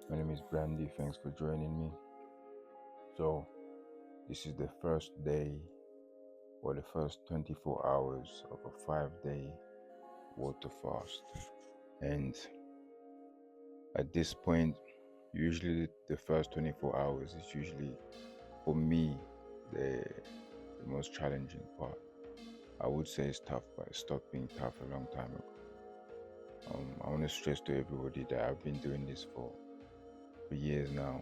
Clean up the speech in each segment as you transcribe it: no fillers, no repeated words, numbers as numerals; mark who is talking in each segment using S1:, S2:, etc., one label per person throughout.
S1: My name is Brandy. Thanks for joining me. So, this is the first day or the first 24 hours of a 5-day water fast. And at this point, usually the first 24 hours is usually, for me, the most challenging part. I would say it's tough, but it stopped being tough a long time ago. I want to stress to everybody that I've been doing this for years now,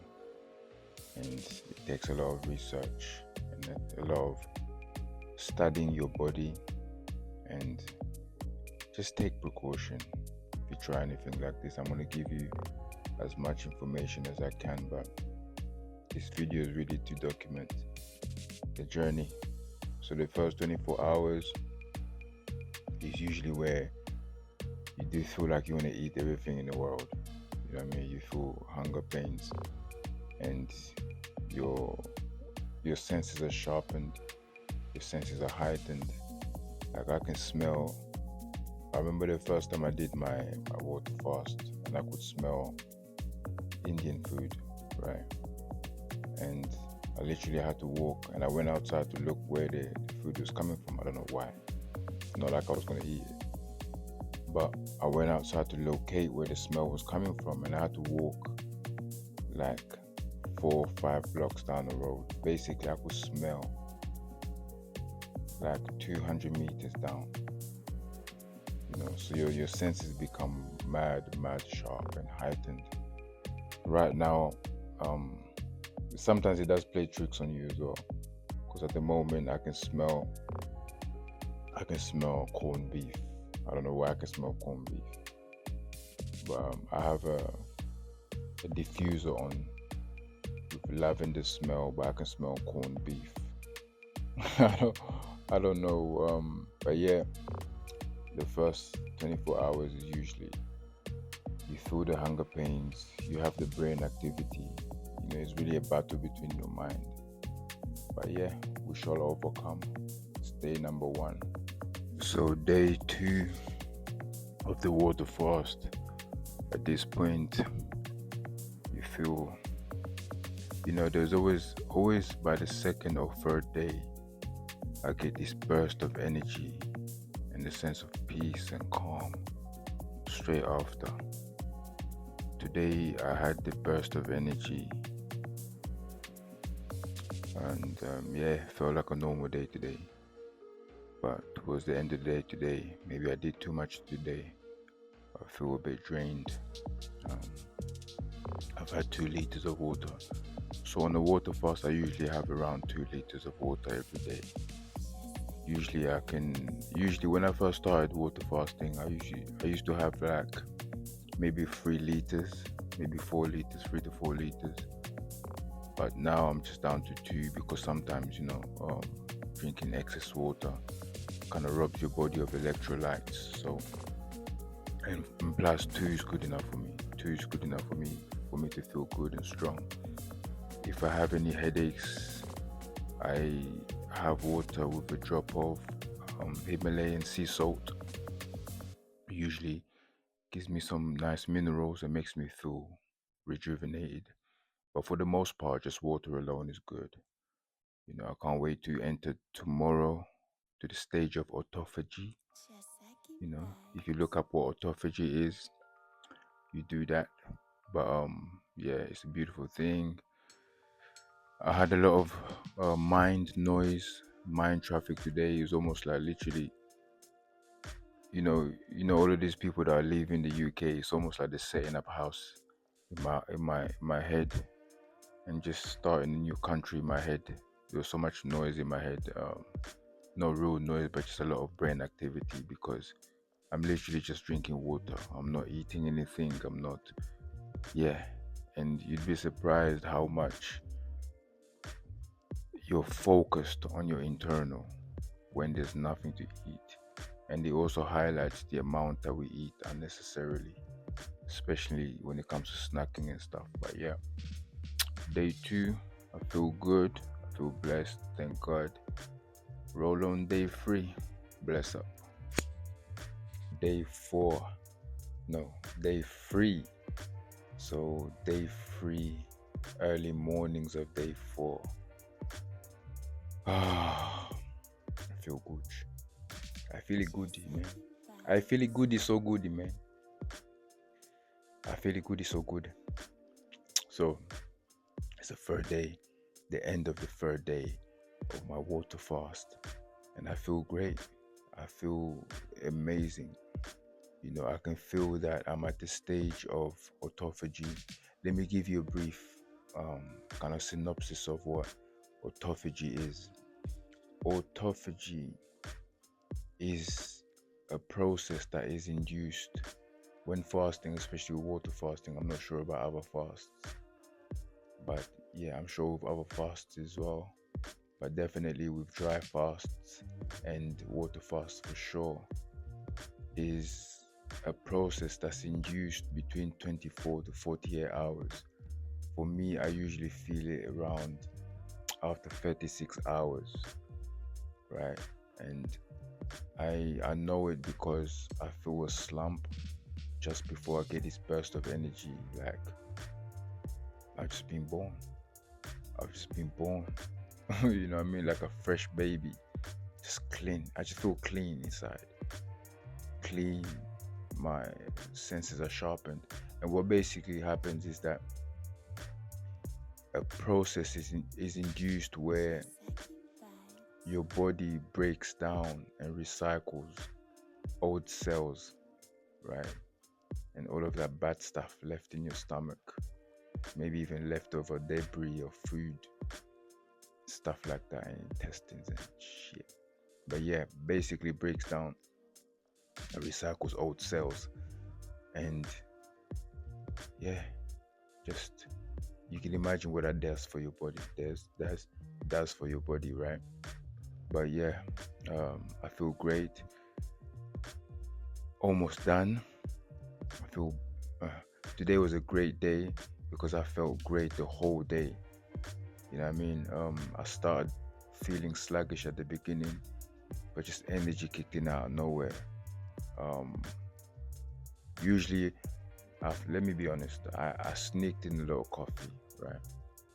S1: and it takes a lot of research and a lot of studying your body, and just take precaution. If you try anything like this, I'm going to give you as much information as I can, but this video is really to document the journey. So the first 24 hours is usually where you do feel like you want to eat everything in the world. You know what I mean? You feel hunger pains, and your your senses are sharpened, your senses are heightened. Like I can smell. I remember the first time I did my water fast, and I could smell Indian food, right? And I literally had to walk, and I went outside to look where the food was coming from. I don't know why. It's not like I was gonna eat it, but I went outside to locate where the smell was coming from, and I had to walk like 4 or 5 blocks down the road. Basically, I could smell like 200 meters down. So your senses become mad sharp and heightened. Right now, sometimes it does play tricks on you as well, because at the moment I can smell corned beef. I don't know why I can smell corned beef, but I have a diffuser on with lavender smell, but I can smell corned beef. I don't I don't know, but yeah, the first 24 hours is usually you feel the hunger pains, you have the brain activity. It's really a battle between your mind. But yeah, we shall overcome. It's day number 1. So day 2 of the water fast. At this point, you feel, there's always by the second or third day, I get this burst of energy and a sense of peace and calm straight after. Today I had the burst of energy, and it felt like a normal day today. But towards the end of the day today, maybe I did too much today. I feel a bit drained. I've had 2 liters of water. So on the water fast, I usually have around 2 liters of water every day. Usually when I first started water fasting, I used to have like maybe 3 liters, maybe 4 liters, 3 to 4 liters. But now I'm just down to 2, because sometimes, drinking excess water kind of robs your body of electrolytes. So, and plus 2 is good enough for me. 2 is good enough for me to feel good and strong. If I have any headaches, I have water with a drop of Himalayan sea salt. Usually gives me some nice minerals and makes me feel rejuvenated. But for the most part, just water alone is good. I can't wait to enter tomorrow to the stage of autophagy. If you look up what autophagy is, you do that. But yeah, it's a beautiful thing. I had a lot of mind traffic today. It's almost like literally, all of these people that are leaving the UK. It's almost like they're setting up house in my head, and just starting a new country in my head. There was so much noise in my head. No real noise, but just a lot of brain activity, because I'm literally just drinking water. I'm not eating anything. I'm not, yeah. And you'd be surprised how much you're focused on your internal when there's nothing to eat. And it also highlights the amount that we eat unnecessarily, especially when it comes to snacking and stuff. But yeah, day 2, I feel good. I feel blessed. Thank God. Roll on day 3. Bless up. Day 4. No, day 3. So day 3, early mornings of day 4. Ah, I feel good. I feel it goody, man. I feel it goody so goody, man. I feel it goody so good. So it's the third day, the end of the third day of my water fast, and I feel great. I feel amazing. I can feel that I'm at the stage of autophagy. Let me give you a brief kind of synopsis of what autophagy is. Autophagy is a process that is induced when fasting, especially water fasting. I'm not sure about other fasts, but yeah, I'm sure with other fasts as well. But definitely with dry fasts and water fasts for sure, is a process that's induced between 24 to 48 hours. For me, I usually feel it around after 36 hours, right? And I know it because I feel a slump just before I get this burst of energy. Like, I've just been born. I've just been born. You know what I mean? Like a fresh baby. Just clean. I just feel clean inside. Clean. My senses are sharpened. And what basically happens is that a process is induced where your body breaks down and recycles old cells, right? And all of that bad stuff left in your stomach, maybe even leftover debris of food, stuff like that, and intestines and shit. But yeah, basically breaks down and recycles old cells. And yeah, just you can imagine what that does for your body. Does for your body, right? But yeah, I feel great. Almost done. I feel uh, today was a great day because I felt great the whole day. You know what I mean? I started feeling sluggish at the beginning, but just energy kicked in out of nowhere. Um, Usually, let me be honest. I sneaked in a little coffee, right?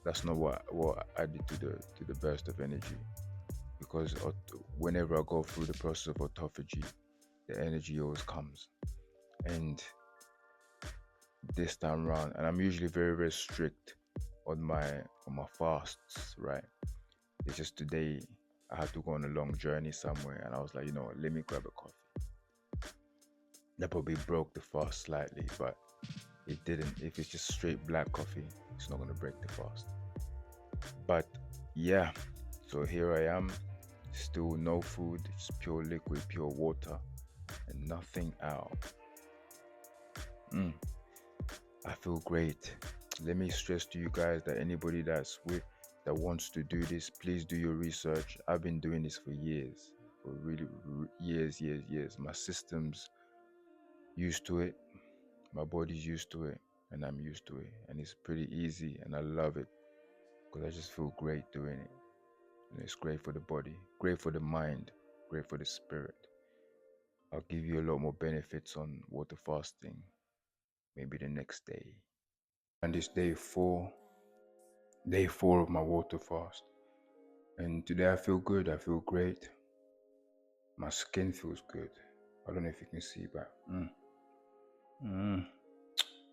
S1: That's not what I did to the burst of energy, because whenever I go through the process of autophagy, the energy always comes. And this time around, and I'm usually very very strict on my fasts, right? It's just today I had to go on a long journey somewhere, and I was like, you know what, let me grab a coffee. That probably broke the fast slightly, but it didn't. If it's just straight black coffee, it's not gonna break the fast. But yeah, so here I am, still no food, just pure liquid, pure water, and nothing out. Mm, I feel great. Let me stress to you guys that anybody that wants to do this, please do your research. I've been doing this for years, for really years. My system's used to it, my body's used to it, and I'm used to it, and it's pretty easy, and I love it because I just feel great doing it. And it's great for the body, great for the mind, great for the spirit. I'll give you a lot more benefits on water fasting, maybe the next day. And it's day four of my water fast. And today I feel good, I feel great. My skin feels good. I don't know if you can see, but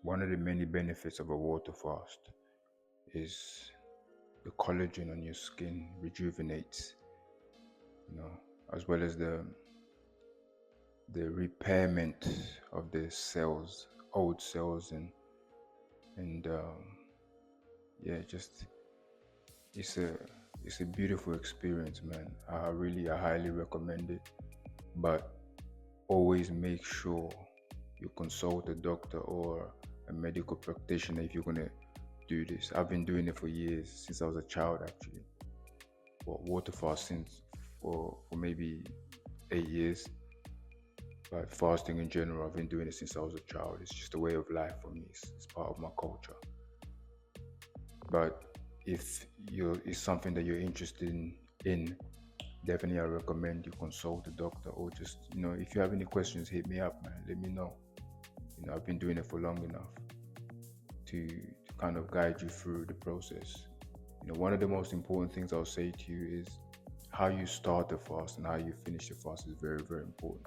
S1: one of the many benefits of a water fast is the collagen on your skin rejuvenates, as well as the repairment of the cells, old cells, and yeah, just it's a beautiful experience, man. I highly recommend it, but always make sure you consult a doctor or a medical practitioner if you're gonna do this. I've been doing it for years, since I was a child actually. Well, water fasting for maybe 8 years, but fasting in general, I've been doing it since I was a child. It's just a way of life for me. It's part of my culture. But if it's something that you're interested in, definitely I recommend you consult a doctor, or just, if you have any questions, hit me up, man. Let me know. I've been doing it for long enough. to kind of guide you through the process. One of the most important things I'll say to you is how you start the fast and how you finish the fast is very, very important.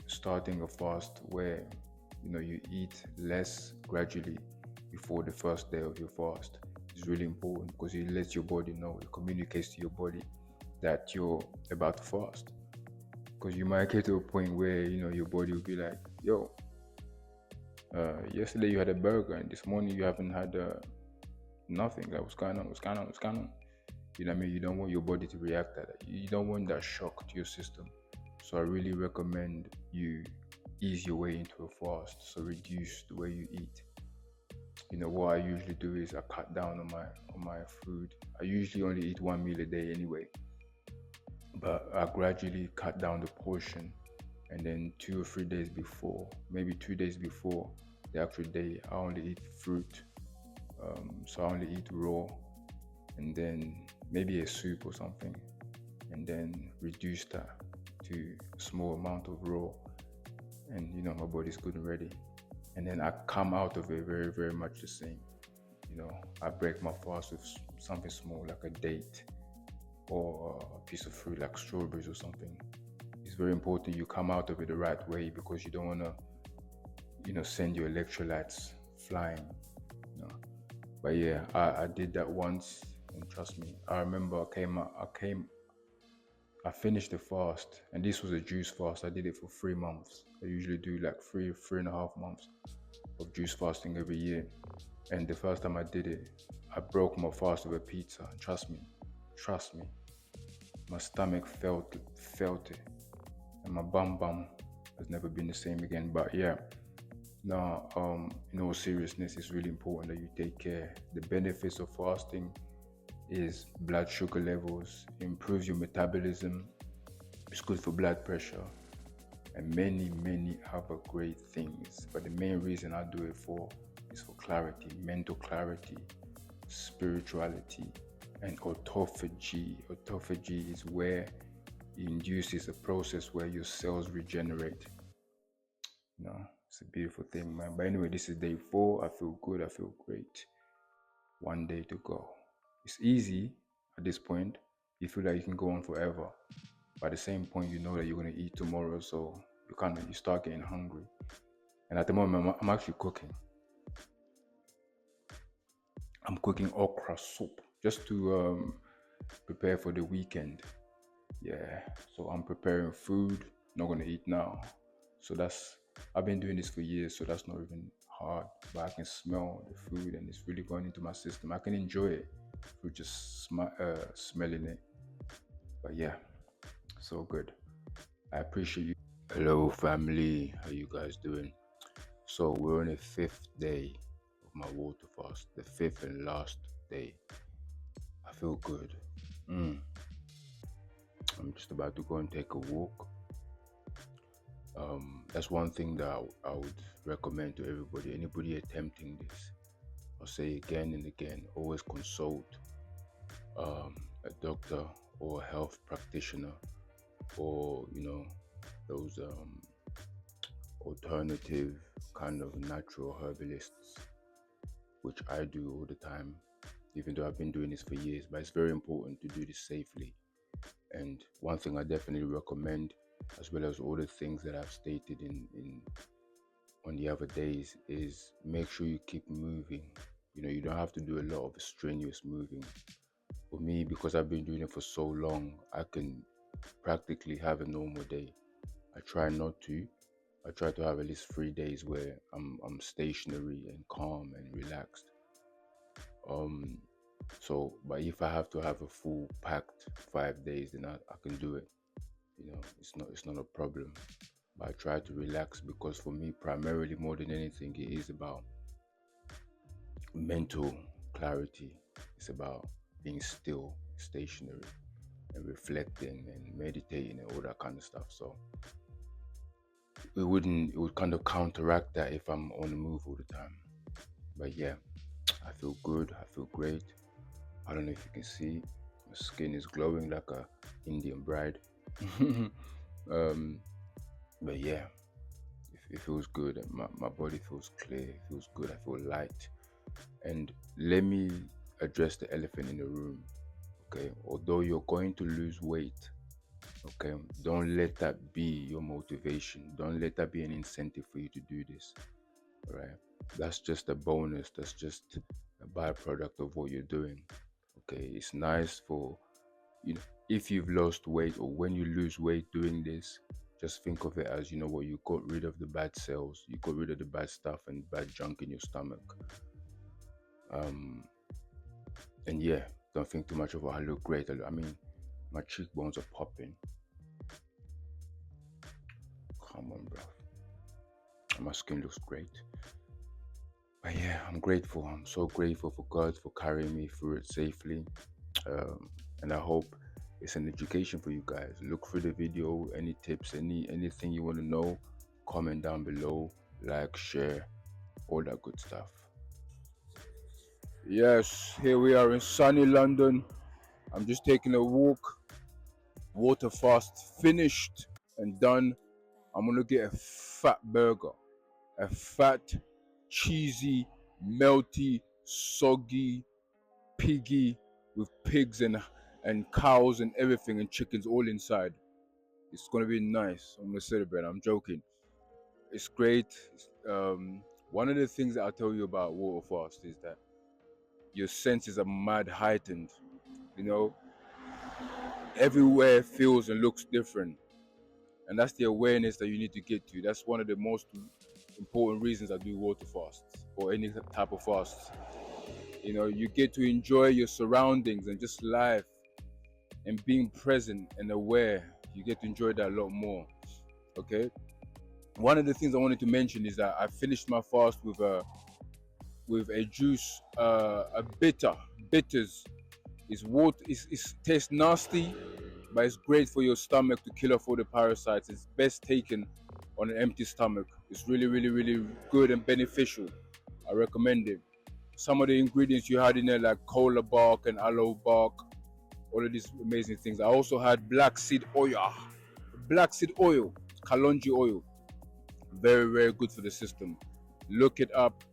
S1: Starting a fast where you eat less gradually before the first day of your fast is really important because it lets your body know, it communicates to your body that you're about to fast. Because you might get to a point where your body will be like, yo, yesterday you had a burger and this morning you haven't had nothing. Like, what's going on? What's going on? What's going on? You know what I mean? You don't want your body to react to that. You don't want that shock to your system. So I really recommend you ease your way into a fast. So reduce the way you eat. What I usually do is I cut down on my food. I usually only eat one meal a day anyway, but I gradually cut down the portion, and then 2 or 3 days before, maybe 2 days before the actual day, I only eat fruit. So I only eat raw, and then maybe a soup or something, and then reduce that to a small amount of raw, and my body's good and ready. And then I come out of it very, very much the same. I break my fast with something small like a date or a piece of fruit like strawberries or something. It's very important you come out of it the right way because you don't want to, send your electrolytes flying. But yeah, I did that once, and trust me, I remember I finished the fast, and this was a juice fast. I did it for 3 months. I usually do like 3.5 months of juice fasting every year. And the first time I did it, I broke my fast with a pizza. Trust me, my stomach felt it, and my bum has never been the same again. But yeah, now, in all seriousness, it's really important that you take care. The benefits of fasting is blood sugar levels, improves your metabolism, it's good for blood pressure, and many, many other great things. But the main reason I do it for is for clarity, mental clarity, spirituality, and autophagy. Autophagy is where it induces a process where your cells regenerate. It's a beautiful thing, man. But anyway, this is day 4. I feel good. I feel great. 1 day to go. It's easy at this point. You feel like you can go on forever. But at the same point, you know that you're going to eat tomorrow. So you start getting hungry. And at the moment, I'm actually cooking. I'm cooking okra soup just to prepare for the weekend. Yeah. So I'm preparing food. Not going to eat now. So I've been doing this for years, so that's not even hard. But I can smell the food, and it's really going into my system. I can enjoy it through just smelling it. But yeah, so good. I appreciate you. Hello, family. How you guys doing? So we're on the 5th day of my water fast, the 5th and last day. I feel good. I'm just about to go and take a walk. That's one thing that I would recommend to anybody attempting this. I'll say again and again, always consult a doctor or a health practitioner, or those alternative kind of natural herbalists, which I do all the time, even though I've been doing this for years. But it's very important to do this safely. And one thing I definitely recommend, as well as all the things that I've stated on the other days, is make sure you keep moving. You don't have to do a lot of strenuous moving. For me, because I've been doing it for so long, I can practically have a normal day. I try not to. I try to have at least 3 days where I'm stationary and calm and relaxed. But if I have to have a full packed 5 days, then I can do it. It's not a problem. But I try to relax because for me, primarily more than anything, it is about mental clarity. It's about being still, stationary, and reflecting and meditating and all that kind of stuff. So it would kind of counteract that if I'm on the move all the time. But yeah, I feel good. I feel great. I don't know if you can see, my skin is glowing like a Indian bride. But yeah, It feels good. My body feels clear. It feels good. I feel light. And let me address the elephant in the room. Okay, although you're going to lose weight, okay, don't let that be your motivation. Don't let that be an incentive for you to do this. All right, that's just a bonus. That's just a byproduct of what you're doing. Okay, it's nice for, you know, if you've lost weight or when you lose weight doing this, just think of it as, you know what, you got rid of the bad cells, you got rid of the bad stuff and bad junk in your stomach. And yeah, don't think too much of, I look great. I mean, my cheekbones are popping. Come on, bro. My skin looks great. But yeah, I'm grateful. I'm so grateful for God for carrying me through it safely. And I hope it's an education for you guys. Look through the video, any tips, anything you want to know, comment down below, like, share, all that good stuff. Yes, here we are in sunny London. I'm just taking a walk. Water fast finished and done. I'm gonna get a fat burger, a fat, cheesy, melty, soggy, piggy with pigs and cows and everything and chickens all inside. It's gonna be nice. I'm gonna celebrate. I'm joking. It's great. One of the things that I'll tell you about water fast is that your senses are mad heightened. You know, everywhere feels and looks different, and that's the awareness that you need to get to. That's one of the most important reasons I do water fasts or any type of fasts. You know, you get to enjoy your surroundings and just life and being present and aware. You get to enjoy that a lot more. Okay. One of the things I wanted to mention is that I finished my fast with a juice, a bitters. It's tastes nasty, but it's great for your stomach to kill off all the parasites. It's best taken on an empty stomach. It's really, really, really good and beneficial. I recommend it. Some of the ingredients you had in there, like cola bark and aloe bark, all of these amazing things. I also had black seed oil, kalonji oil. Very, very good for the system. Look it up.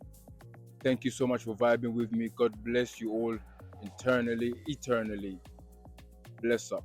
S1: Thank you so much for vibing with me. God bless you all internally, eternally. Bless up.